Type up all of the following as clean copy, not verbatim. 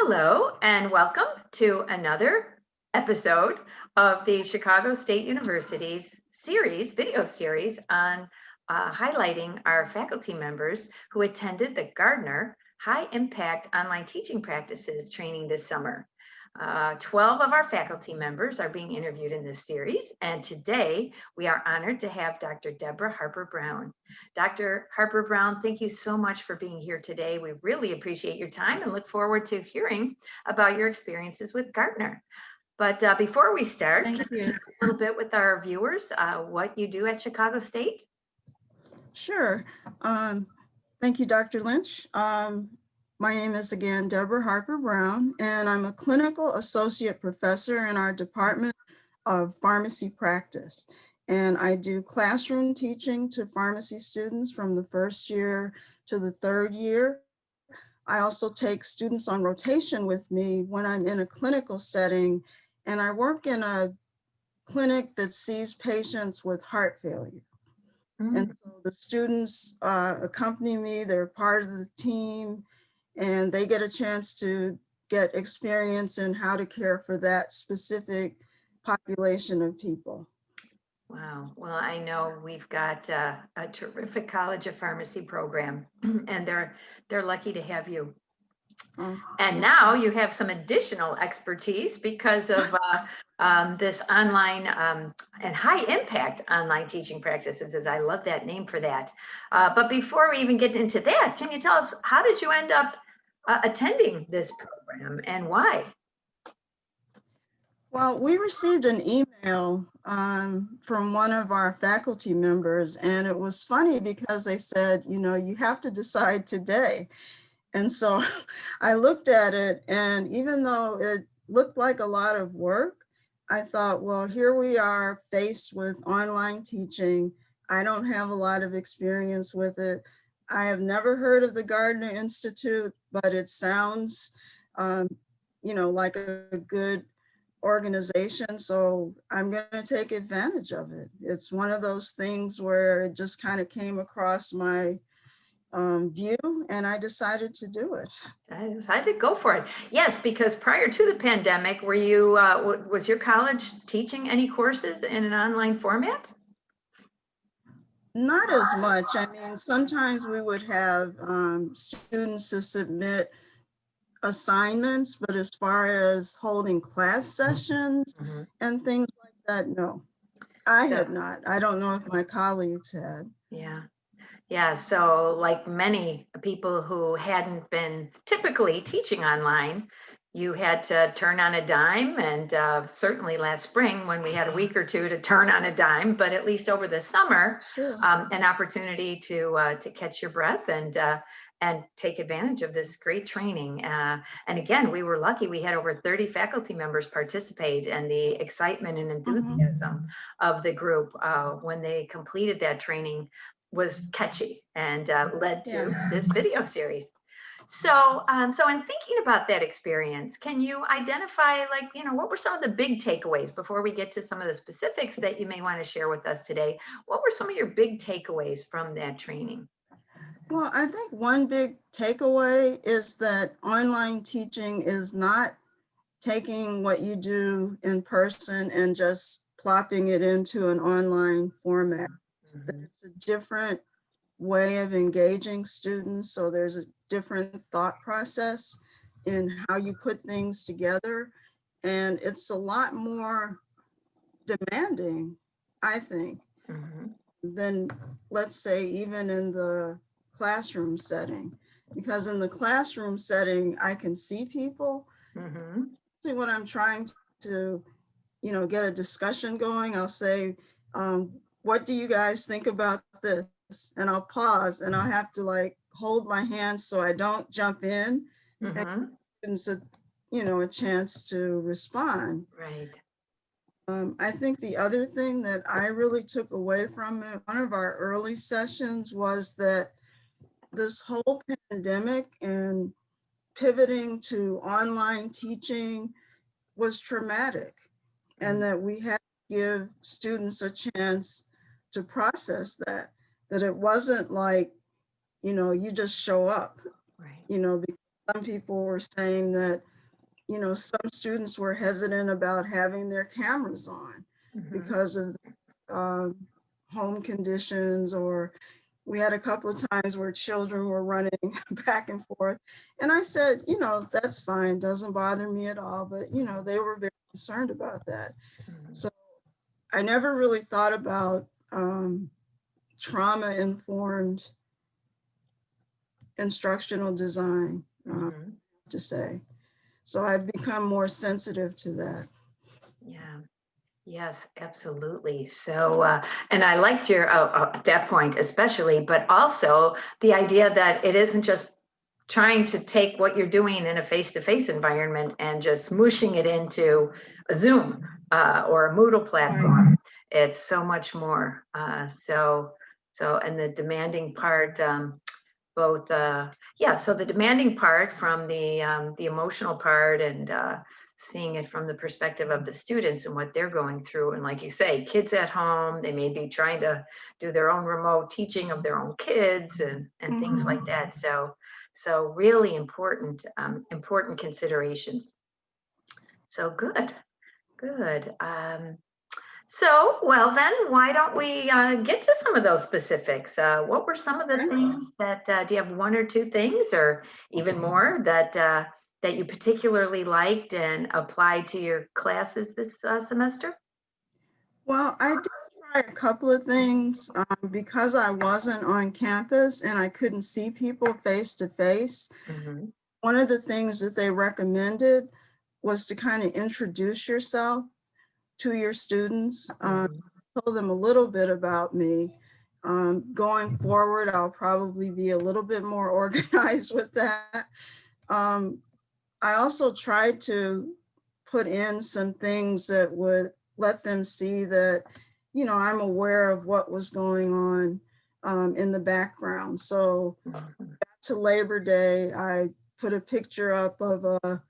Hello, and welcome to another episode of the Chicago State University's video series on highlighting our faculty members who attended the Gardner High Impact Online Teaching Practices training this summer. 12 of our faculty members are being interviewed in this series, and today we are honored to have Dr. Deborah Harper-Brown. Dr. Harper-Brown, thank you so much for being here today. We really appreciate your time and look forward to hearing about your experiences with Gardner. But before we start, Thank can you you. share a little bit with our viewers what you do at Chicago State? Sure. Thank you, Dr. Lynch. My name is again Deborah Harper-Brown, and I'm a clinical associate professor in our Department of Pharmacy Practice. And I do classroom teaching to pharmacy students from the first year to the third year. I also take students on rotation with me when I'm in a clinical setting, and I work in a clinic that sees patients with heart failure. And so the students accompany me, they're part of the team, and they get a chance to get experience in how to care for that specific population of people. Wow. Well, I know we've got a terrific College of Pharmacy program, and they're lucky to have you. And now you have some additional expertise because of this online and high impact online teaching practices, as I love that name for that. But before we even get into that, can you tell us, how did you end up attending this program and why? Well, we received an email from one of our faculty members, and it was funny because they said, you have to decide today. And so I looked at it, and even though it looked like a lot of work, I thought, well, here we are faced with online teaching. I don't have a lot of experience with it. I have never heard of the Gardner Institute, but it sounds, like a good organization. So I'm going to take advantage of it. It's one of those things where it just kind of came across my view, and I decided to do it. I decided to go for it. Yes, because prior to the pandemic, were you was your college teaching any courses in an online format? Not as much. I mean, sometimes we would have students to submit assignments, but as far as holding class sessions and things like that, no, I had not. I don't know if my colleagues had. Yeah. Yeah, so like many people who hadn't been typically teaching online, you had to turn on a dime, and certainly last spring when we had a week or two to turn on a dime, but at least over the summer, an opportunity to catch your breath and take advantage of this great training. And again, we were lucky. We had over 30 faculty members participate, and the excitement and enthusiasm of the group when they completed that training was catchy and led to this video series. So in thinking about that experience, can you identify, what were some of the big takeaways before we get to some of the specifics that you may want to share with us today? What were some of your big takeaways from that training? Well, I think one big takeaway is that online teaching is not taking what you do in person and just plopping it into an online format. It's a different way of engaging students. So there's a different thought process in how you put things together. And it's a lot more demanding, I think, than, let's say, even in the classroom setting. Because in the classroom setting, I can see people. When I'm trying to, get a discussion going, I'll say, what do you guys think about this? And I'll pause, and I'll have to hold my hands so I don't jump in and a chance to respond. Right. I think the other thing that I really took away from it, one of our early sessions, was that this whole pandemic and pivoting to online teaching was traumatic, and that we had to give students a chance to process that it wasn't like, you just show up, because some people were saying that, some students were hesitant about having their cameras on Mhm. because of um, home conditions, or we had a couple of times where children were running back and forth. And I said, that's fine, doesn't bother me at all. But, they were very concerned about that. Mhm. So I never really thought about trauma-informed instructional design, Mhm. to say. So I've become more sensitive to that. Yeah. Yes, absolutely. So, and I liked your that point especially, but also the idea that it isn't just trying to take what you're doing in a face-to-face environment and just mushing it into a Zoom or a Moodle Right. platform. It's so much more. And the demanding part, both, yeah. So the demanding part from the emotional part, and seeing it from the perspective of the students and what they're going through. And like you say, kids at home, they may be trying to do their own remote teaching of their own kids and things like Mhm. that. So really important, important considerations. So good, good. Well then, why don't we get to some of those specifics? What were some of the Okay. things that, do you have one or two things or even more that you particularly liked and applied to your classes this semester? Well, I did try a couple of things because I wasn't on campus and I couldn't see people face to face. Mhm. One of the things that they recommended was to kind of introduce yourself to your students, Mhm. told them a little bit about me. Going forward, I'll probably be a little bit more organized with that. Um, I also tried to put in some things that would let them see that, I'm aware of what was going on in the background. So Mhm. to Labor Day, I put a picture up of a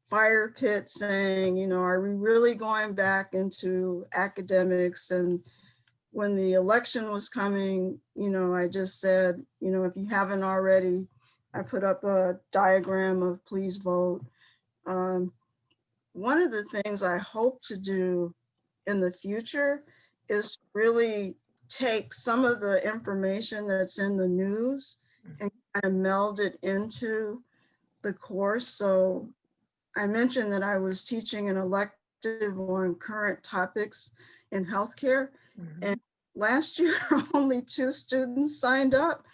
fire pit saying, are we really going back into academics? And when the election was coming, I just said, if you haven't already, I put up a diagram of please vote. Um, One of the things I hope to do in the future is really take some of the information that's in the news and kind of meld it into the course. So I mentioned that I was teaching an elective on current topics in healthcare. And Mhm. last year, only 2 students signed up.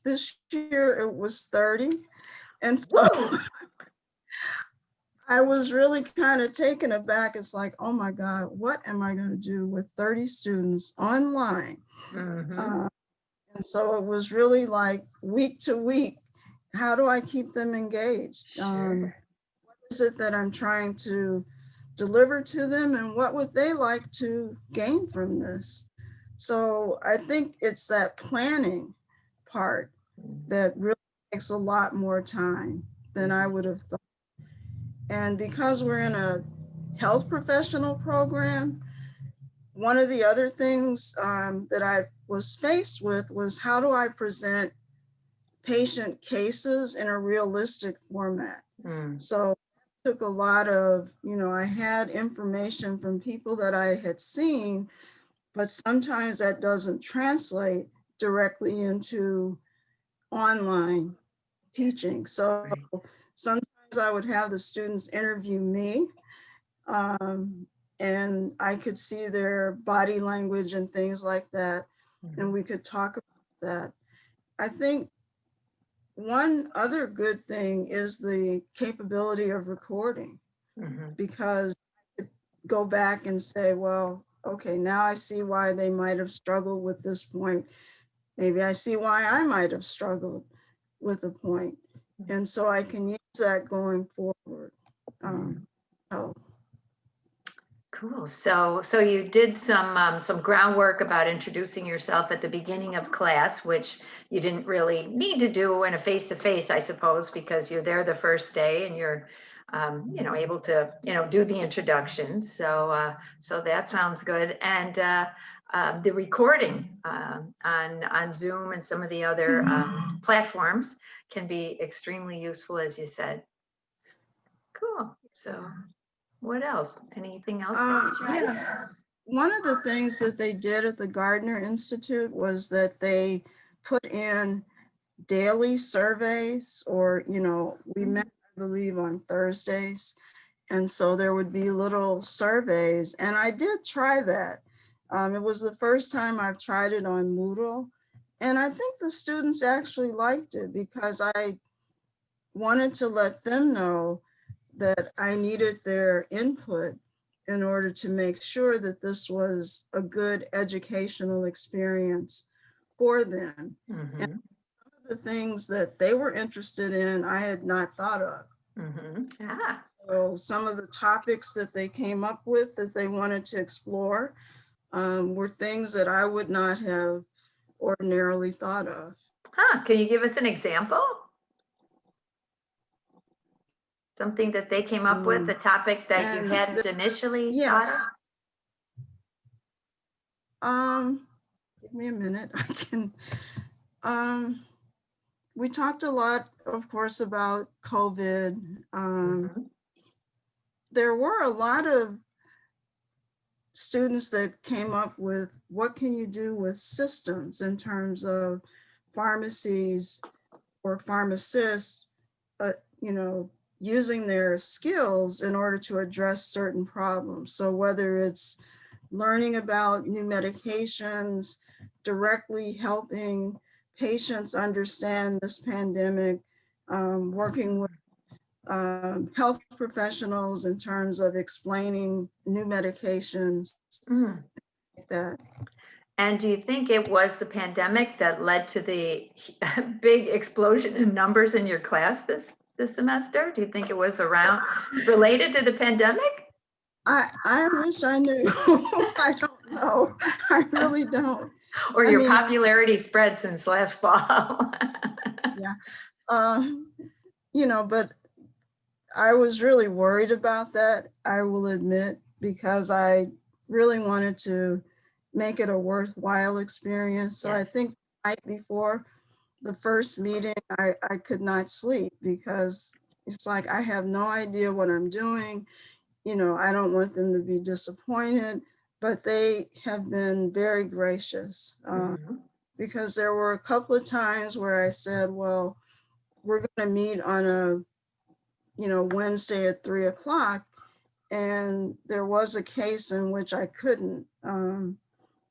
This year, it was 30. And so Woo! I was really kind of taken aback. It's like, oh my God, what am I going to do with 30 students online? Mhm. Uh, and so it was really like week to week, how do I keep them engaged? Sure. Is it that I'm trying to deliver to them, and what would they like to gain from this? So I think it's that planning part Mhm. that really takes a lot more time than I Mhm. would have thought. And because we're in a health professional program, one of the other things that I was faced with was how do I present patient cases in a realistic format? Mm. So it took a lot of, I had information from people that I had seen, but sometimes that doesn't translate directly into online teaching. So Right. sometimes I would have the students interview me, um, and I could see their body language and things like that, and Mhm. we could talk about that. I think one other good thing is the capability of recording, Mhm. because I could go back and say, well, okay, now I see why they might have struggled with this point. Maybe I see why I might have struggled with a point. And so I can use that going forward. Mhm. So Cool. So you did some groundwork about introducing yourself at the beginning of class, which you didn't really need to do in a face-to-face, I suppose, because you're there the first day and you're, able to, do the introductions. So that sounds good. And the recording on Zoom and some of the other mhm. platforms can be extremely useful, as you said. Cool. So what else? Anything else that you tried? Yes. One of the things that they did at the Gardner Institute was that they put in daily surveys, or, we met, I believe, on Thursdays. And so there would be little surveys, and I did try that. It was the first time I've tried it on Moodle. And I think the students actually liked it because I wanted to let them know that I needed their input in order to make sure that this was a good educational experience for them. Mm-hmm. And some of the things that they were interested in, I had not thought of. Mm-hmm. Ah. So some of the topics that they came up with that they wanted to explore were things that I would not have ordinarily thought of. Huh. Can you give us an example? Something that they came up with, a topic that you hadn't initially thought of? Give me a minute. I can. We talked a lot, of course, about COVID. There were a lot of students that came up with what can you do with systems in terms of pharmacies or pharmacists, using their skills in order to address certain problems. So whether it's learning about new medications, directly helping patients understand this pandemic, working with health professionals in terms of explaining new medications, like that. And do you think it was the pandemic that led to the big explosion in numbers in your class this semester? Do you think it was related to the pandemic? I wish I knew. I don't know. I really don't. Or your popularity spread since last fall? Yeah. But I was really worried about that, I will admit, because I really wanted to make it a worthwhile experience. So yes. I think the night before the first meeting, I could not sleep because it's like, I have no idea what I'm doing. I don't want them to be disappointed, but they have been very gracious because there were a couple of times where I said, well, we're going to meet on a Wednesday at 3:00. And there was a case in which I couldn't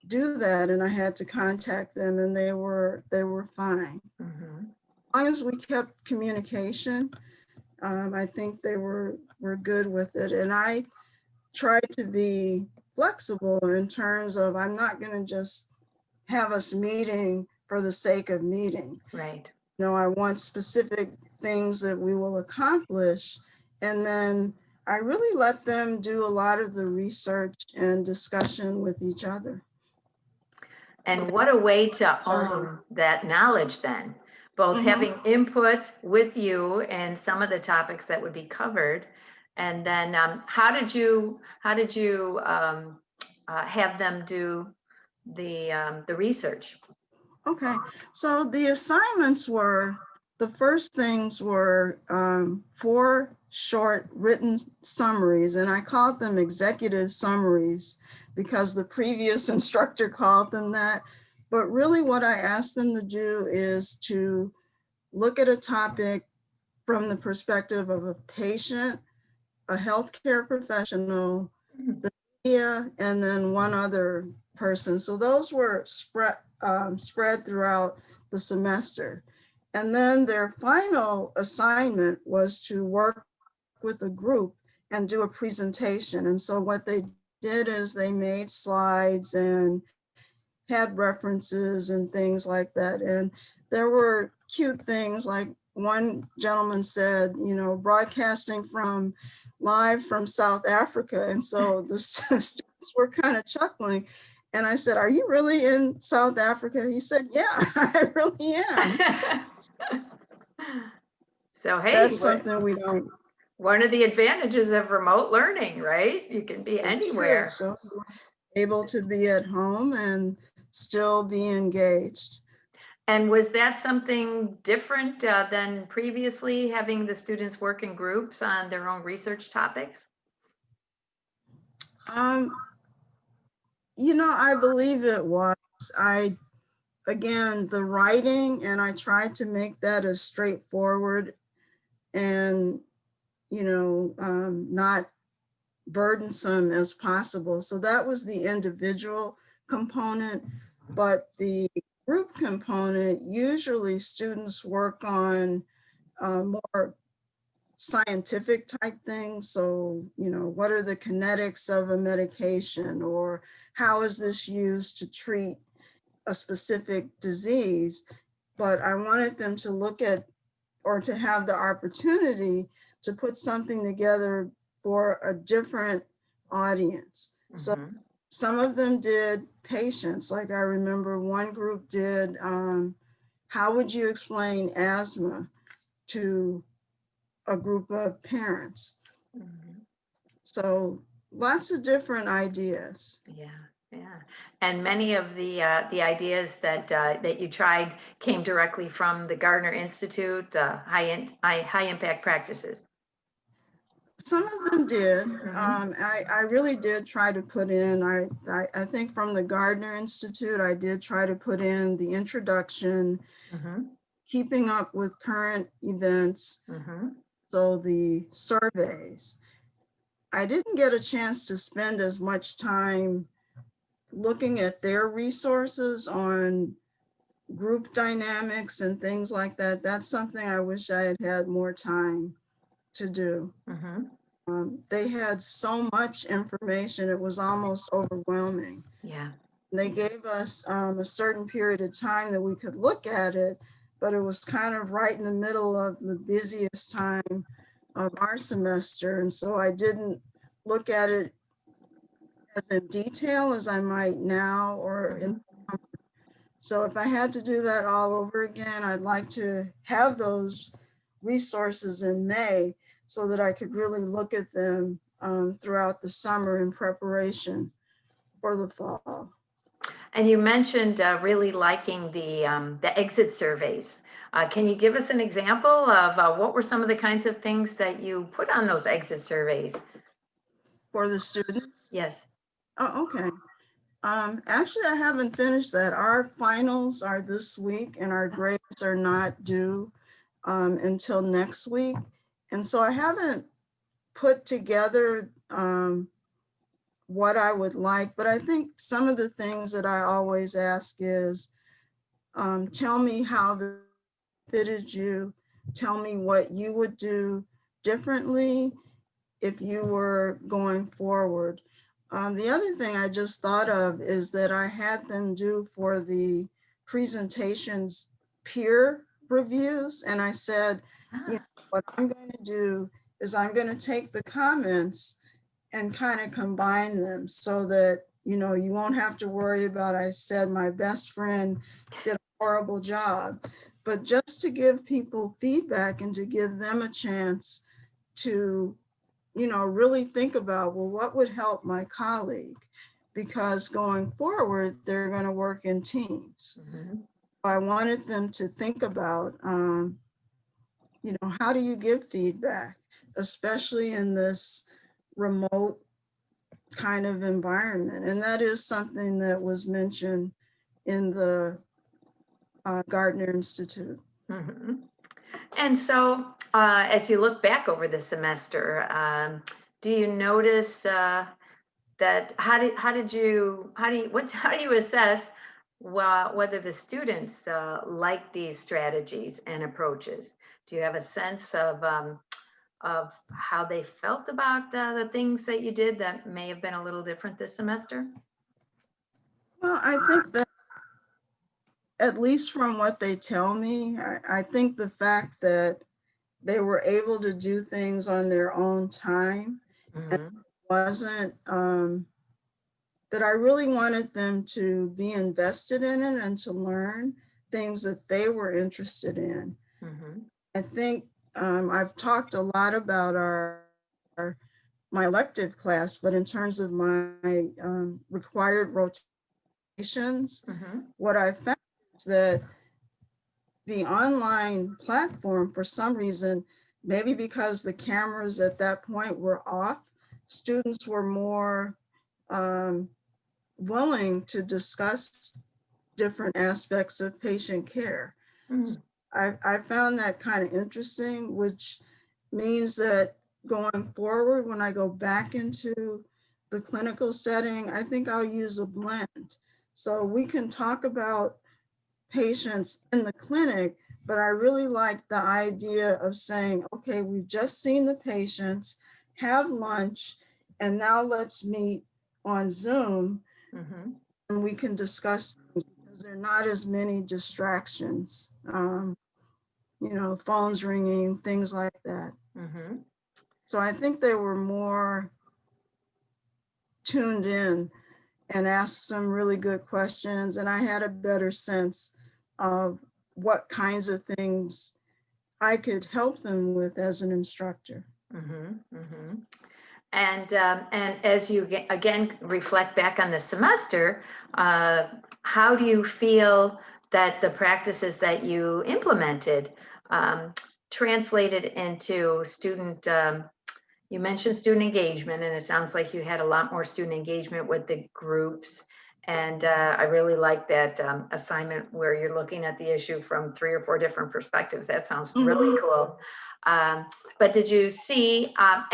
do that. And I had to contact them, and they were fine. As long as we kept communication, I think they were good with it. And I tried to be flexible in terms of, I'm not going to just have us meeting for the sake of meeting. Right. I want specific things that we will accomplish. And then I really let them do a lot of the research and discussion with each other. And what a way to own that knowledge then, both having input with you and some of the topics that would be covered. And then how did you have them do the research? Okay, so the assignments were, the first things were 4 short written summaries, and I called them executive summaries because the previous instructor called them that. But really what I asked them to do is to look at a topic from the perspective of a patient, a healthcare professional, the media, and then one other person. So those were spread throughout the semester. And then their final assignment was to work with a group and do a presentation. And so what they did is they made slides and had references and things like that. And there were cute things, like one gentleman said, broadcasting live from South Africa. And so the students were kind of chuckling. And I said, are you really in South Africa? He said, yeah, I really am. So, hey, that's something we don't. One of the advantages of remote learning, right? You can be anywhere. True. So he was able to be at home and still be engaged. And was that something different than previously, having the students work in groups on their own research topics? Um, I believe it was. I, again, the writing, and I tried to make that as straightforward and, not burdensome as possible. So that was the individual component, but the group component, usually students work on more scientific type things. So, what are the kinetics of a medication, or how is this used to treat a specific disease? But I wanted them to look at, or to have the opportunity to put something together for a different audience. So Hmm. some of them did patients, like I remember one group did, how would you explain asthma to a group of parents? Hmm. So lots of different ideas. Yeah, yeah. And many of the ideas that you tried came directly from the Gardner Institute, high impact practices. Some of them did. Hmm. I really did try to put in, I think from the Gardner Institute, I did try to put in the introduction, Hmm. keeping up with current events, Hmm. so the surveys. I didn't get a chance to spend as much time looking at their resources on group dynamics and things like that. That's something I wish I had had more time to do. Hmm. They had so much information, it was almost overwhelming. Yeah. They gave us a certain period of time that we could look at it, but it was kind of right in the middle of the busiest time of our semester. And so I didn't look at it as in detail as I might now, or in. Hmm. So if I had to do that all over again, I'd like to have those resources in May so that I could really look at them throughout the summer in preparation for the fall. And you mentioned really liking the exit surveys. Can you give us an example of what were some of the kinds of things that you put on those exit surveys? For the students. Yes. Oh, okay. Actually, I haven't finished that. Our finals are this week and our grades are not due until next week. And so I haven't put together what I would like, but I think some of the things that I always ask is, tell me how this fitted you, tell me what you would do differently if you were going forward. The other thing I just thought of is that I had them do for the presentations peer reviews. And I said, Ah. what I'm going to do is I'm going to take the comments and kind of combine them so that, you won't have to worry about, I said, my best friend did a horrible job, but just to give people feedback and to give them a chance to really think about, well, what would help my colleague? Because going forward, they're going to work in teams. Mhm. I wanted them to think about, how do you give feedback, especially in this remote kind of environment? And that is something that was mentioned in the Gardner Institute. Mhm. And so, as you look back over the semester, do you notice that how do you assess whether the students like these strategies and approaches? Do you have a sense of how they felt about the things that you did that may have been a little different this semester? Well, I think that, at least from what they tell me, I think the fact that they were able to do things on their own time, and Hmm. wasn't that I really wanted them to be invested in it and to learn things that they were interested in. Hmm. I think I've talked a lot about my elective class, but in terms of my required rotations, Hmm. what I found is that the online platform, for some reason, maybe because the cameras at that point were off, students were more willing to discuss different aspects of patient care. So Mm, I found that kind of interesting, which means that going forward, when I go back into the clinical setting, I think I'll use a blend. So we can talk about patients in the clinic, but I really like the idea of saying, okay, we've just seen the patients, have lunch, and now let's meet on Zoom mhm, and we can discuss things because there are not as many distractions, phones ringing, things like that. mhm. So I think they were more tuned in and asked some really good questions. And I had a better sense of what kinds of things I could help them with as an instructor. Mhm, mhm. And as you again reflect back on the semester, uh, how do you feel that the practices that you implemented um, translated into student? You mentioned student engagement, and it sounds like you had a lot more student engagement with the groups. And I really like that assignment where you're looking at the issue from 3 or 4 different perspectives. That sounds really cool. Um, but did you see how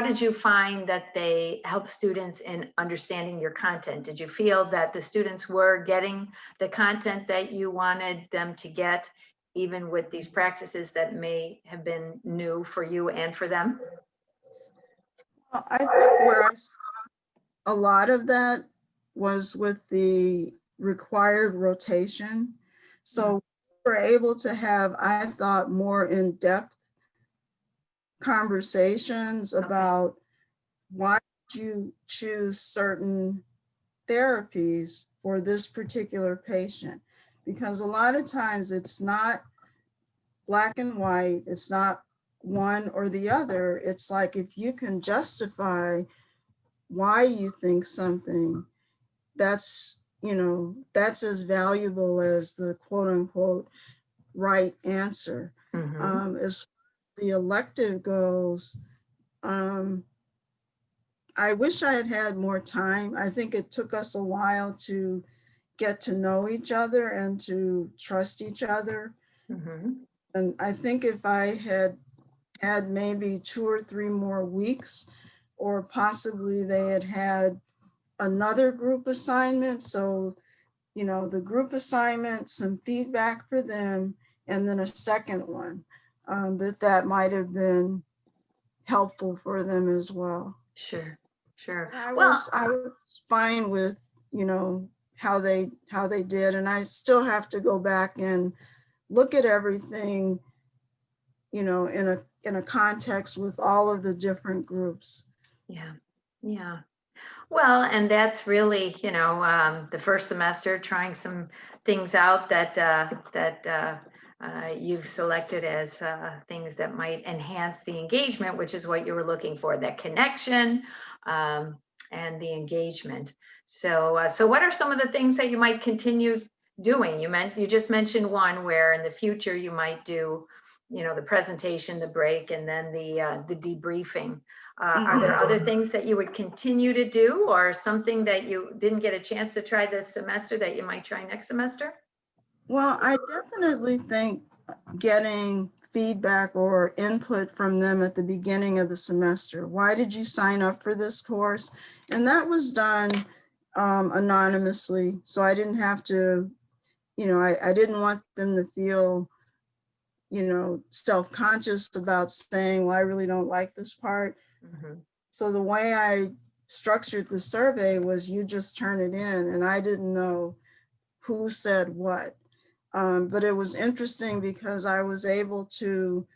did you find that they helped students in understanding your content? Did you feel that the students were getting the content that you wanted them to get, even with these practices that may have been new for you and for them? Well, I think where I saw a lot of that was with the required rotation. Mm, So we were able to have, I thought, more in-depth conversations okay. about why did you choose certain therapies for this particular patient? Because a lot of times it's not black and white, it's not one or the other. It's like if you can justify why you think something, that's as valuable as the quote unquote right answer. Mm-hmm. As the elective goes, um, I wish I had had more time. I think it took us a while to get to know each other and to trust each other. Mm-hmm. And I think if I had had maybe 2 or 3 more weeks, or possibly they had had another group assignment. So, the group assignment, some feedback for them, and then a second one, that might have been helpful for them as well. Sure. Sure. So I Well, was I was fine with, how they did. And I still have to go back and look at everything, in a context with all of the different groups. yeah. Yeah. Well, and that's really, the first semester, trying some things out that you've selected as things that might enhance the engagement, which is what you were looking for, that connection um, and the engagement. So what are some of the things that you might continue doing? You just mentioned one where in the future you might do, the presentation, the break, and then the debriefing. Are there Mhm. other things that you would continue to do, or something that you didn't get a chance to try this semester that you might try next semester? Well, I definitely think getting feedback or input from them at the beginning of the semester. Why did you sign up for this course? And that was done anonymously. So I didn't have to, I didn't want them to feel, self-conscious about saying, well, I really don't like this part. Mhm. So the way I structured the survey was you just turn it in, and I didn't know who said what. But it was interesting because I was able to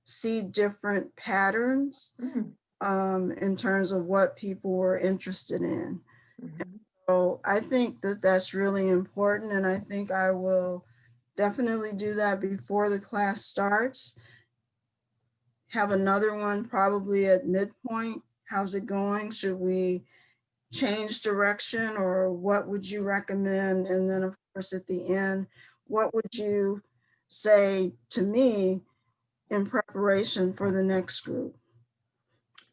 see different patterns Mm, in terms of what people were interested in. mhm. So I think that that's really important. And I think I will definitely do that before the class starts. Have another one probably at midpoint. How's it going? Should we change direction, or what would you recommend? And then, of course, at the end, what would you say to me in preparation for the next group?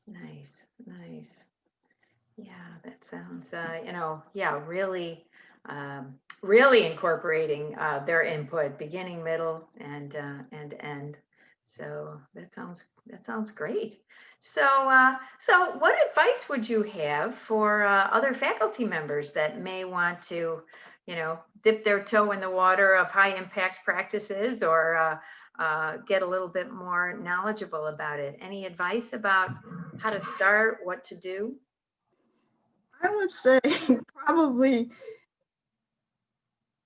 Nice, nice. Yeah, that sounds, yeah, really, really incorporating their input, beginning, middle, and end. So that sounds great. So what advice would you have for other faculty members that may want to, dip their toe in the water of high impact practices or get a little bit more knowledgeable about it? Any advice about how to start, what to do? I would say probably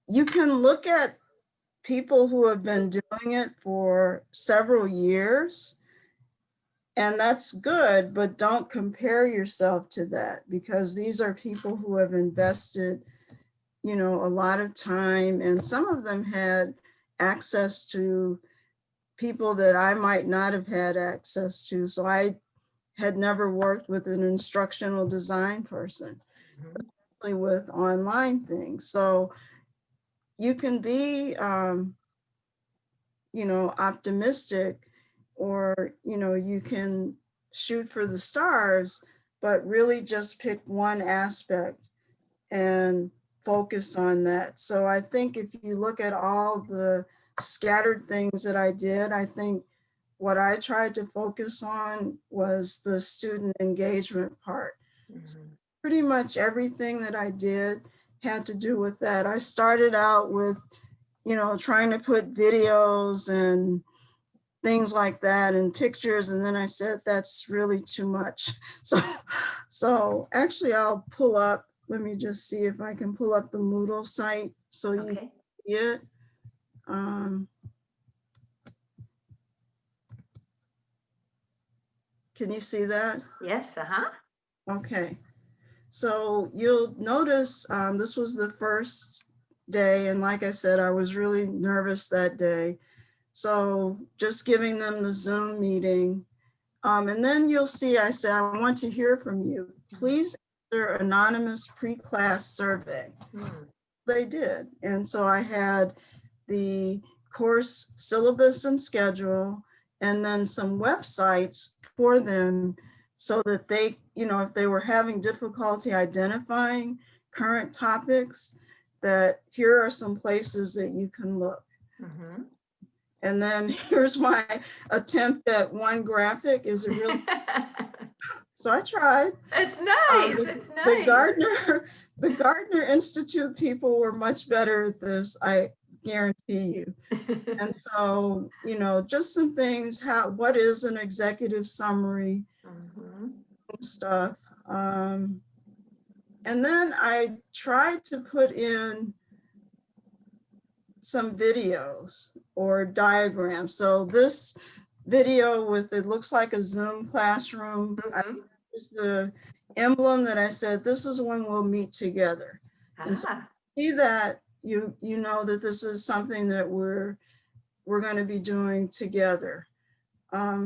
you can look at people who have been doing it for several years, and that's good, but don't compare yourself to that, because these are people who have invested, a lot of time, and some of them had access to people that I might not have had access to. So I had never worked with an instructional design person, Mhm. especially with online things. So you can be, optimistic, or, you can shoot for the stars, but really just pick one aspect and focus on that. So I think if you look at all the scattered things that I did, I think what I tried to focus on was the student engagement part. Mhm. Pretty much everything that I did had to do with that. I started out with, trying to put videos and things like that and pictures, and then I said that's really too much. So actually I'll pull up, let me just see if I can pull up the Moodle site so you can Okay. see it. Um, can you see that? Yes. Uh-huh. Okay. So you'll notice this was the first day, and like I said, I was really nervous that day. So just giving them the Zoom meeting. And then you'll see, I said, I want to hear from you. Please answer anonymous pre-class survey. Hmm. They did. And so I had the course syllabus and schedule, and then some websites for them so that they, if they were having difficulty identifying current topics, that here are some places that you can look. Mhm. And then here's my attempt at one graphic. Is it really? So I tried. It's nice. The, It's the nice. Gardner, the Gardner Institute people were much better at this, I guarantee you. And so, just some things, what is an executive summary Mhm. stuff. Um, and then I tried to put in some videos or diagrams. So this video with, it looks like a Zoom classroom. I Mhm. use the emblem that I said, this is when we'll meet together. And so Ah. see that you know that this is something that we're going to be doing together.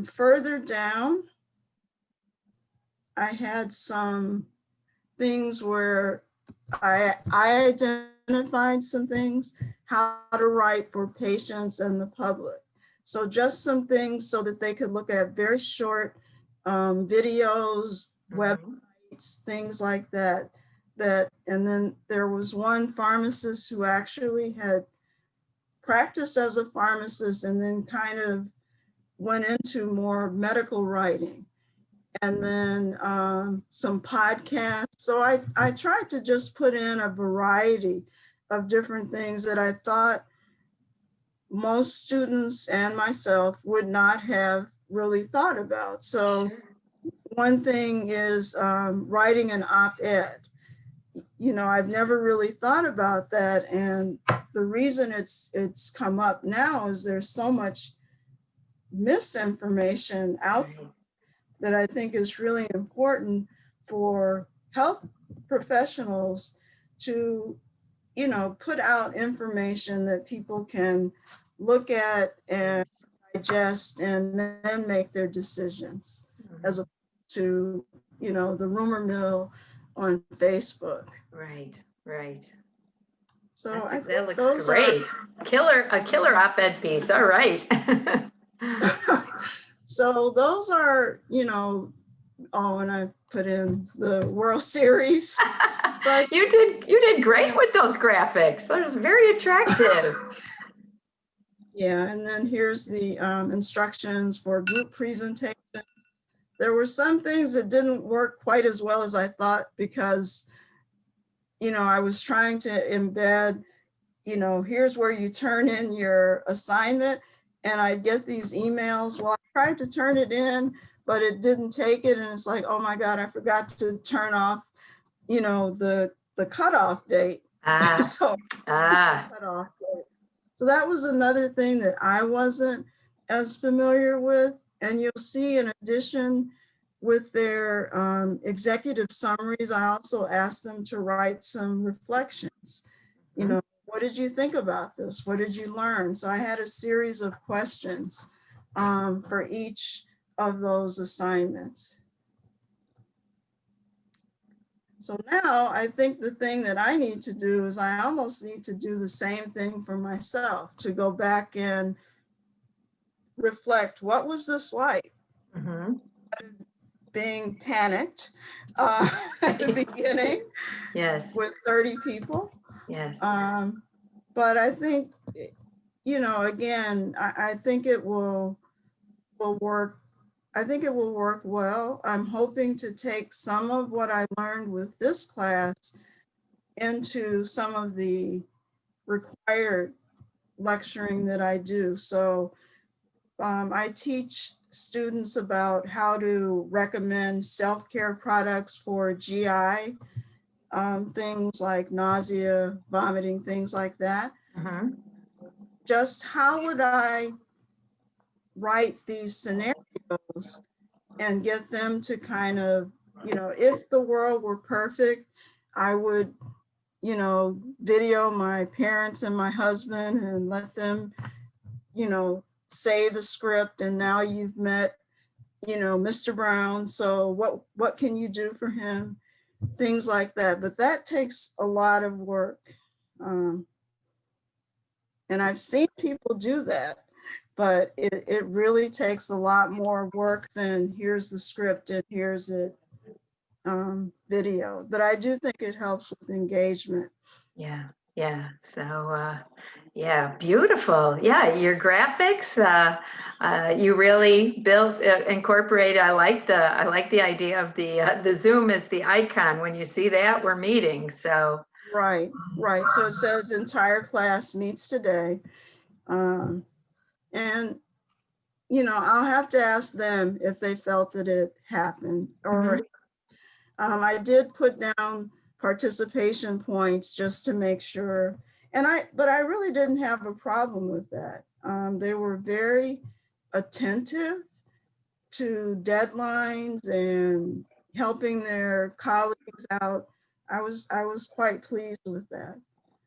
Further down, I had some things where I identified some things, how to write for patients and the public. So just some things so that they could look at very short videos, Mhm. websites, things like that. And then there was one pharmacist who actually had practiced as a pharmacist and then kind of went into more medical writing, and then some podcasts. So I tried to just put in a variety of different things that I thought most students and myself would not have really thought about. So Sure. one thing is writing an op-ed. I've never really thought about that. And the reason it's come up now is there's so much misinformation out Right. that I think is really important for health professionals to, put out information that people can look at and Yes. digest and then make their decisions, as Mhm. opposed to, the rumor mill on Facebook. Right. Right. So I think That looks those are, great. A killer op-ed piece. All right. so those are, oh, and I put in the World Series. So You did great with those graphics. Those are very attractive. yeah, and then here's the instructions for group presentation. There were some things that didn't work quite as well as I thought because, I was trying to embed, here's where you turn in your assignment, and I get these emails. Well, I tried to turn it in, but it didn't take it. And it's like, oh my God, I forgot to turn off, the cutoff date. Ah, So ah, cutoff date. So that was another thing that I wasn't as familiar with. And you'll see in addition with their executive summaries, I also asked them to write some reflections. What did you think about this? What did you learn? So I had a series of questions for each of those assignments. So now I think the thing that I need to do is I almost need to do the same thing for myself, to go back and reflect, what was this like? mhm. Being panicked at the beginning Yes, with 30 people. yes. But I think, again, I think it will work. I think it will work well. I'm hoping to take some of what I learned with this class into some of the required lecturing that I do. So I teach students about how to recommend self-care products for GI, things like nausea, vomiting, things like that. Mhm. Just how would I write these scenarios and get them to kind of, if the world were perfect, I would, video my parents and my husband and let them, say the script, and now you've met, Mr. Brown. So what can you do for him? Things like that. But that takes a lot of work. And I've seen people do that, but it really takes a lot more work than here's the script and here's it video. But I do think it helps with engagement. Yeah, yeah. So, yeah, beautiful. Yeah, your graphics, you really built, incorporate. I like the idea of the Zoom as the icon. When you see that, we're meeting. So, Right, right. So it says entire class meets today. And, I'll have to ask them if they felt that it happened. Or mhm. I did put down participation points just to make sure. But I really didn't have a problem with that. They were very attentive to deadlines and helping their colleagues out. I was quite pleased with that.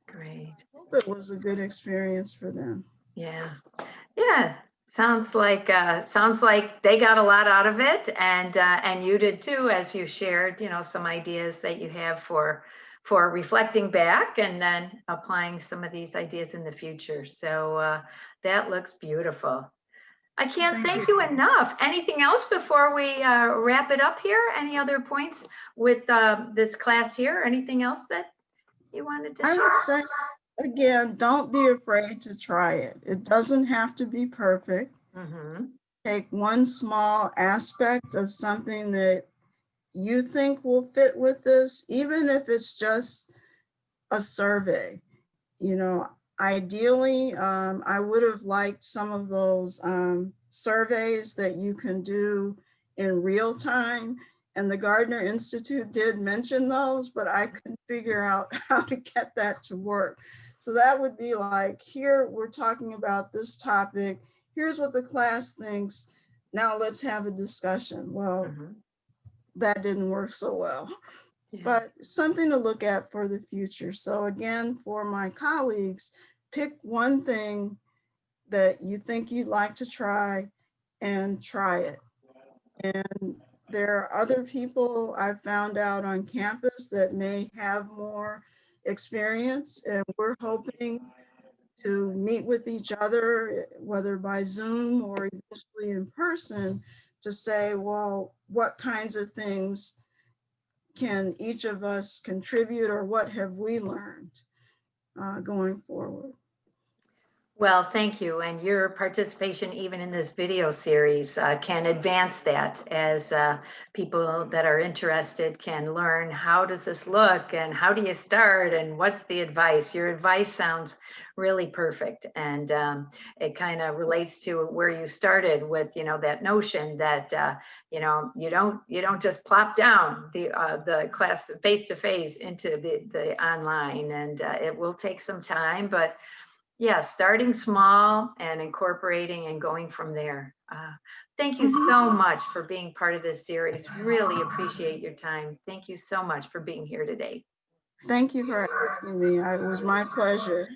Great. I hope it was a good experience for them. Yeah. Yeah, sounds like they got a lot out of it, and you did too, as you shared, some ideas that you have for reflecting back and then applying some of these ideas in the future. So that looks beautiful. I can't Thank you. thank you enough. Anything else before we wrap it up here? Any other points with this class here? Anything else that you wanted to I share? would say, again, don't be afraid to try it. It doesn't have to be perfect. Mm-hmm. Take one small aspect of something that you think will fit with this, even if it's just a survey. Ideally, I would have liked some of those surveys that you can do in real time. And the Gardner Institute did mention those, but I couldn't figure out how to get that to work. So that would be like, here we're talking about this topic. Here's what the class thinks. Now let's have a discussion. Well, Mm-hmm. that didn't work so well, Yeah. but something to look at for the future. So again, for my colleagues, pick one thing that you think you'd like to try and try it. And there are other people I've found out on campus that may have more experience, and we're hoping to meet with each other, whether by Zoom or eventually in person, to say, well, what kinds of things can each of us contribute, or what have we learned going forward? Well, thank you. And your participation, even in this video series, can advance that as people that are interested can learn how does this look and how do you start and what's the advice. Your advice sounds really perfect, and it kind of relates to where you started with, that notion that you don't just plop down the class face to face into the online, and it will take some time, but yeah, starting small and incorporating and going from there. Thank you so much for being part of this series. Really appreciate your time. Thank you so much for being here today. Thank you for asking me. It was my pleasure.